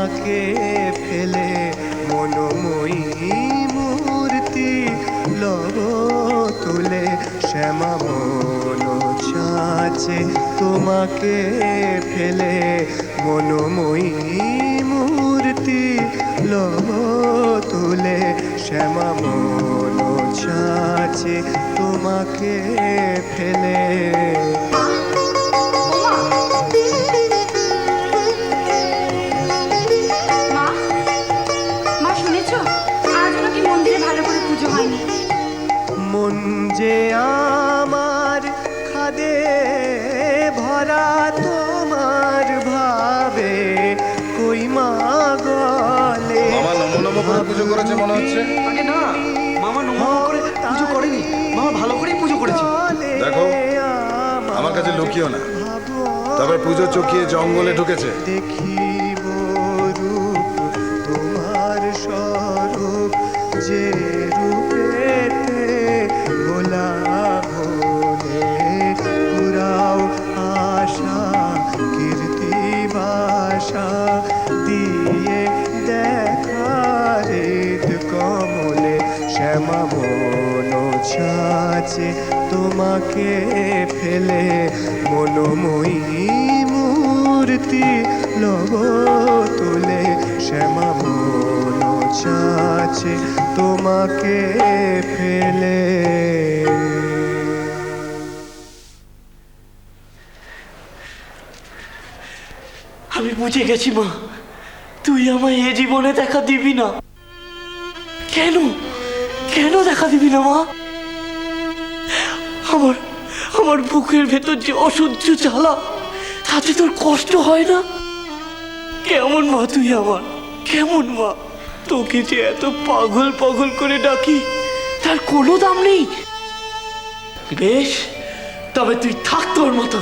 তোমাকে ফেলে মনোময়ী মূর্তি লব তুলে শ্যামা মন ছাঁচে তোমাকে ফেলে মনোময়ী মূর্তি লব তুলে শ্যামা মন ছাঁচে তোমাকে ফেলে। মন যে আমার খাদে ভরা তোমার ভাবে কই মা গলে। মামা নমো নমো করে পুজো করেছে মনে হচ্ছে। আগে না, মামা নমো করে পুজো করেনি, মামা ভালো করেই পুজো করেছে। দেখো আমার কাছে লুকিও না, তবে পুজো চকিয়ে জঙ্গলে ঢুকেছে। দেখিব রূপ তোমার স্বরূপ যে রূপেতে ভোলা ভোলে পুরাও আশা কীর্তি বাসা দিয়ে দেখারিত কমলে শ্যামা মন ছাঁচে তোমাকে ফেলে মনোময়ী মূর্তি লব তুলে শ্যামা মন ছাঁচে তোমাকে ফেলে। আমি বুঝে গেছি মা, তুই আমায় এ জীবনে দেখা দিবি না। কেন কেন দেখা দিবি না মা? আমার আমার বুকের ভেতর যে অসহ্য জ্বালা, তাতে তোর কষ্ট হয় না? কেমন মা তুই আমার, কেমন মা? তোকে যে এত পাগল পাগল করে ডাকি, তার কোনো দাম নেই। বেশ, তবে তুই থাক তোর মতো।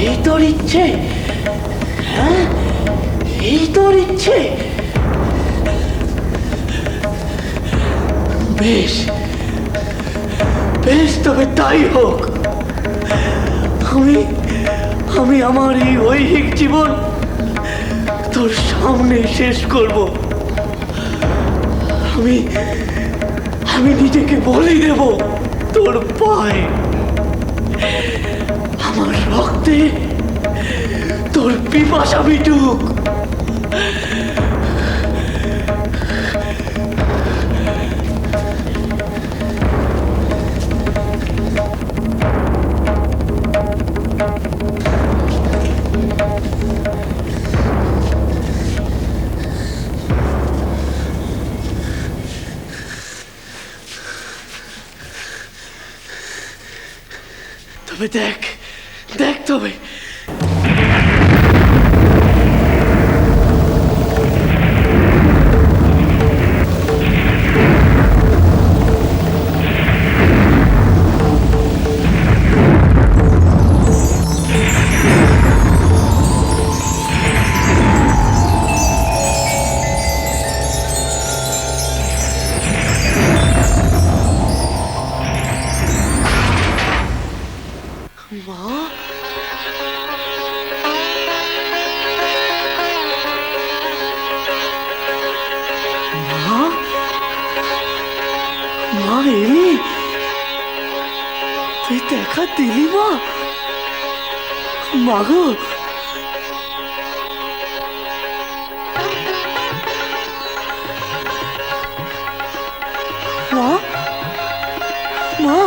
এই তোর ইচ্ছে? হ্যাঁ, এই তোর ইচ্ছে? বেশ বেশ, তবে তাই হোক। আমি আমার এই ঐহিক জীবন তোর সামনে শেষ করব। আমি নিজেকে বলি দেব তোর পায়ে। আমার রক্তে তোর পিপাসা মিটুক। তবে দেখ দেখ তবে মা এলি? তুই দেখা দিলি মা? মাগো, মা মা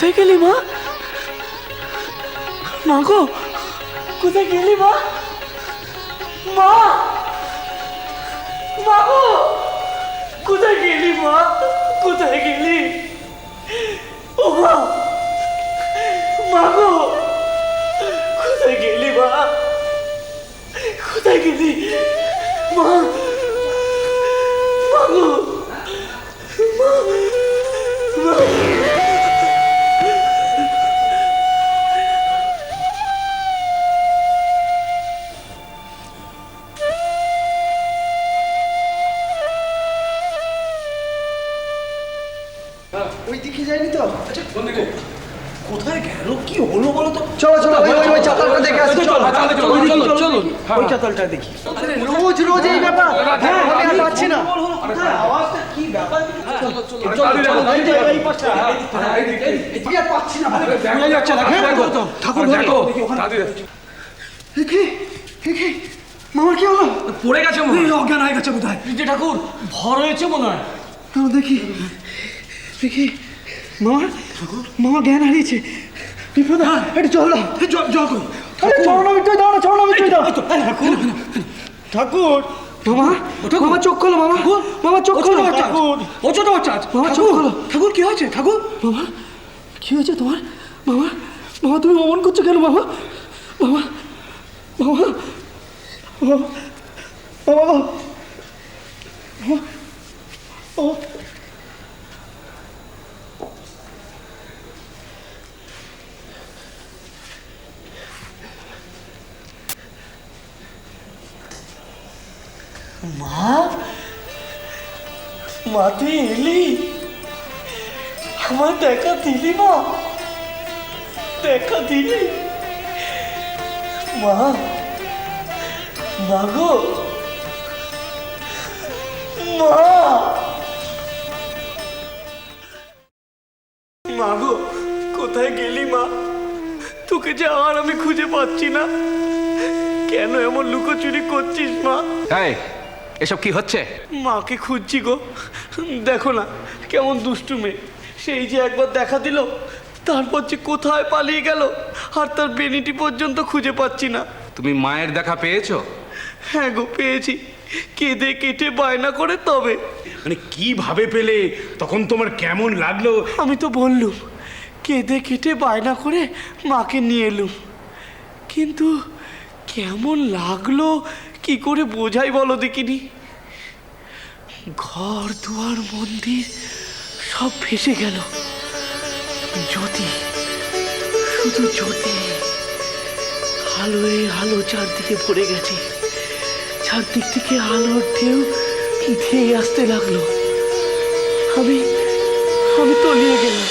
কোথায় গেলি মা? মা গো, কোথায় গেলি মা? মা, মা গো, কোথায় গেলি মা? কোথায় গেলি? ও মা, মা গো, কোথায় গেলি মা? কোথায় গেলি মা? মা গো, মা, মা। ওই দিকে যায়নি তো? আচ্ছা কোন দিকে? কোথায় গেল? কি হলো বলো তো? চলো চলো ওই চাতালটা দেখে আসি। চলো চলো চলো। ওই চাতালটা দেখি। রোজ রোজ এই ব্যাপার। হ্যাঁ, আমি আর পাচ্ছি না। কোথায় আওয়াজটা কি ব্যাপার? চলো চলো এই পাশে। আমি আর পাচ্ছি না। দেখা যাচ্ছে না। ঠাকুর দেখো। কি মামা কি হলো? পড়ে গেছে মনে হয়। অজ্ঞান হয়ে গেছে বোধহয়। যে ঠাকুর ভর হয়েছে মনে হয়। দেখি মামা জ্ঞান হারিয়েছে। বিপদ, একটু চল না। জল কই? আরে চলো না, মিট্টুই দাও না, চলো না, মিট্টুই দাও। ঠাকুর মামা চোখ খোলো। মামা চোখ খোলো। ঠাকুর ও ছোট বাচ্চা। মামা চোখ খোলো। ঠাকুর কি হয়েছে? ঠাকুর মামা কি হয়েছে তোমার? মামা তুমি অমন করছো কেন? মামা মা, মা তুই এলি? আমার দেখা দিলি মা? দেখা দিলি? মা, মা গো, মা, মা গো, কোথায় গেলি মা? তোকে যে আর আমি খুঁজে পাচ্ছি না। কেন এমন লুকোচুরি করছিস মা? এই এসব কি হচ্ছে? মাকে খুঁজছি গো। দেখো না কেমন দুষ্টু মেয়ে। সেই যে একবার দেখা দিল, তারপর যে কোথায় পালিয়ে গেল, আর তার বেনিটি পর্যন্ত খুঁজে পাচ্ছি না। তুমি মায়ের দেখা পেয়েছো? হ্যাঁ গো, পেয়েছি। কেঁদে কেটে বায়না করে তবে। মানে কিভাবে পেলে? তখন তোমার কেমন লাগলো? আমি তো বললুম, কেঁদে কেটে বায়না করে মাকে নিয়ে এলুম। কিন্তু কেমন লাগলো কি করে বোঝাই বলো দেখিনি। ঘর দুয়ার মন্দির সব ভেসে গেল। জ্যোতি, শুধু জ্যোতি। আলোয় আলো চারদিকে ভরে গেছে। চারদিক থেকে আলোর ঢেউ ধেয়ে আসতে লাগলো। আমি তলিয়ে গেলাম।